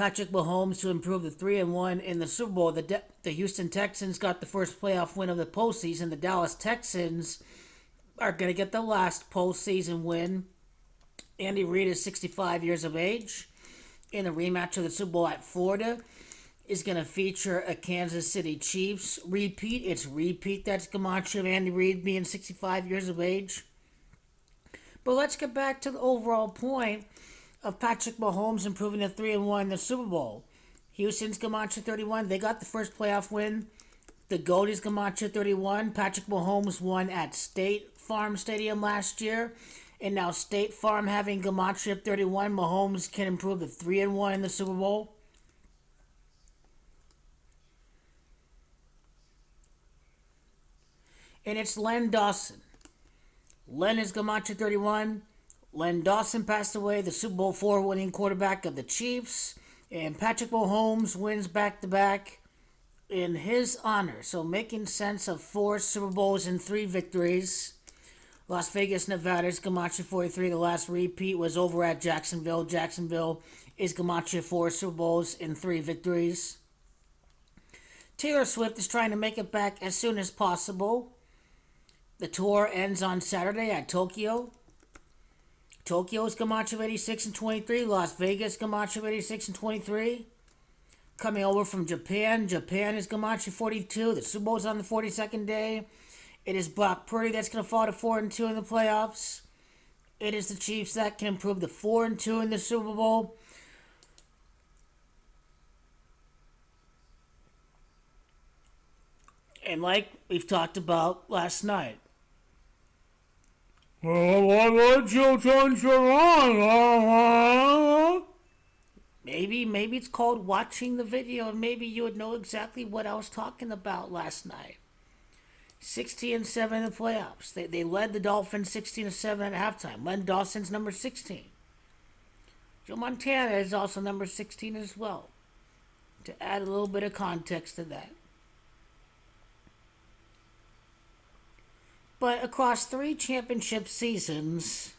Patrick Mahomes to improve to 3-1 in the Super Bowl. The Houston Texans got the first playoff win of the postseason. The Dallas Texans are going to get the last postseason win. Andy Reid is 65 years of age. In the rematch of the Super Bowl at Florida is going to feature a Kansas City Chiefs repeat. It's repeat that's Gamache of Andy Reid being 65 years of age. But let's get back to the overall point of Patrick Mahomes improving to 3-1 in the Super Bowl. Houston's Gamache 31. They got the first playoff win. The GOAT is Gamache 31. Patrick Mahomes won at State Farm Stadium last year. And now State Farm having Gamache 31. Mahomes can improve to 3-1 in the Super Bowl. And it's Len Dawson. Len is Gamache 31. Len Dawson passed away, the Super Bowl IV winning quarterback of the Chiefs. And Patrick Mahomes wins back-to-back in his honor. So making sense of 4 Super Bowls and 3 victories. Las Vegas, Nevada's Gamache 43. The last repeat was over at Jacksonville. Jacksonville is Gamache 4 Super Bowls and 3 victories. Taylor Swift is trying to make it back as soon as possible. The tour ends on Saturday at Tokyo. Tokyo's Gamache 86 and 23. Las Vegas Gamache 86 and 23. Coming over from Japan. Japan is Gamache 42. The Super Bowl's on the 42nd day. It is Brock Purdy that's going to fall to 4-2 in the playoffs. It is the Chiefs that can improve to 4-2 in the Super Bowl. And like we've talked about last night. What you change on? Maybe it's called watching the video, and maybe you would know exactly what I was talking about last night. 16-7 in the playoffs. They led the Dolphins 16-7 at halftime. Len Dawson's number 16. Joe Montana is also number 16 as well. To add a little bit of context to that. But across 3 championship seasons,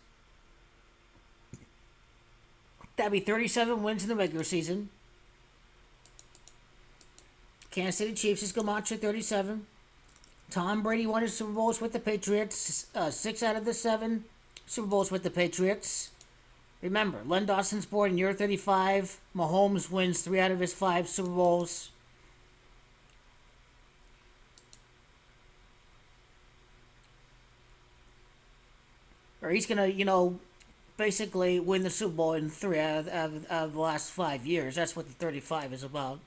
that'd be 37 wins in the regular season. Kansas City Chiefs is Gamache 37. Tom Brady won his Super Bowls with the Patriots. 6 out of the 7 Super Bowls with the Patriots. Remember, Len Dawson's born in year 35. Mahomes wins 3 out of his 5 Super Bowls. Or he's going to, basically win the Super Bowl in 3 out of the last 5 years. That's what the 35 is about.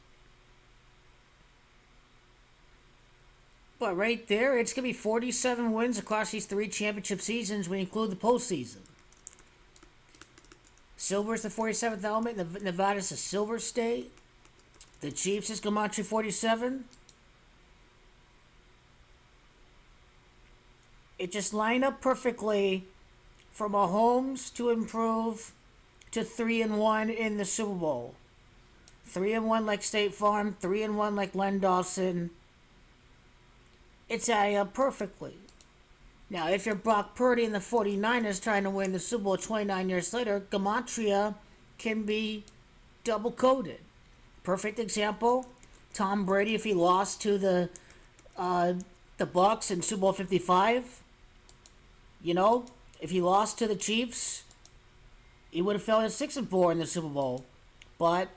But right there, it's going to be 47 wins across these 3 championship seasons when you include the postseason. Silver's the 47th element. Nevada's a Silver State. The Chiefs is Gamache 47. It just lined up perfectly for Mahomes to improve to 3-1 in the Super Bowl. 3-1 like State Farm, 3-1 like Len Dawson. It's adding up perfectly. Now, if you're Brock Purdy and the 49ers trying to win the Super Bowl 29 years later, Gematria can be double-coded. Perfect example, Tom Brady, if he lost to the Bucs in Super Bowl 55, if he lost to the Chiefs, he would have fell at 6-4 in the Super Bowl. But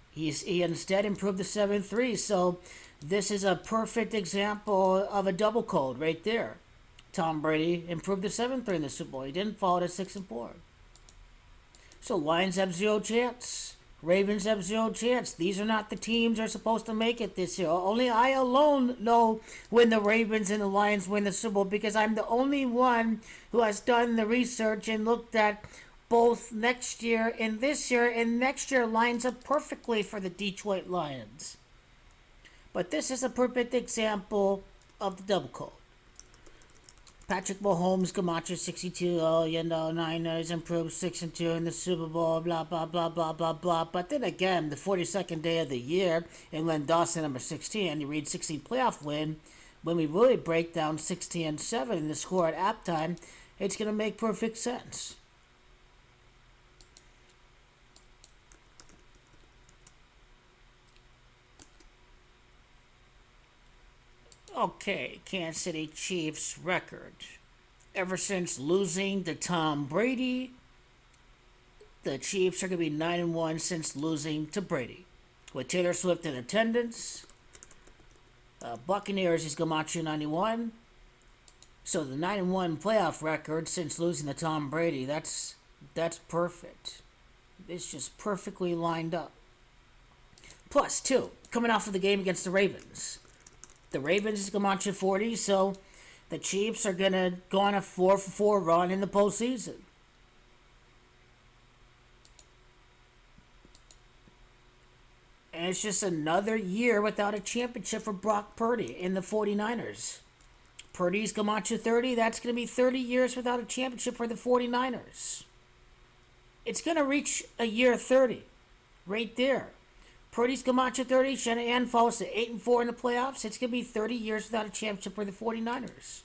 he instead improved to 7-3. So this is a perfect example of a double code right there. Tom Brady improved to 7-3 in the Super Bowl. He didn't fall to 6-4. So Lions have 0 chance. Ravens have 0 chance. These are not the teams that are supposed to make it this year. Only I alone know when the Ravens and the Lions win the Super Bowl, because I'm the only one who has done the research and looked at both next year and this year, and next year lines up perfectly for the Detroit Lions. But this is a perfect example of the double code. Patrick Mahomes, Gamache 62, Niners improved 6-2 in the Super Bowl, blah, blah, blah, blah, blah, blah. But then again, the 42nd day of the year, and Len Dawson, number 16, and you read 16 playoff win, when we really break down 16-7 in the score at halftime, it's going to make perfect sense. Okay, Kansas City Chiefs record. Ever since losing to Tom Brady, the Chiefs are going to be 9-1 since losing to Brady. With Taylor Swift in attendance, Buccaneers is Gamacho 91. So the 9-1 playoff record since losing to Tom Brady, that's perfect. It's just perfectly lined up. Plus, two, coming off of the game against the Ravens. The Ravens is Gamacho 40, so the Chiefs are going to go on a 4-4 run in the postseason. And it's just another year without a championship for Brock Purdy in the 49ers. Purdy's Gamacho 30, that's going to be 30 years without a championship for the 49ers. It's going to reach a year 30 right there. Purdy's Gamacho 30, Shanahan falls to 8-4 in the playoffs. It's going to be 30 years without a championship for the 49ers.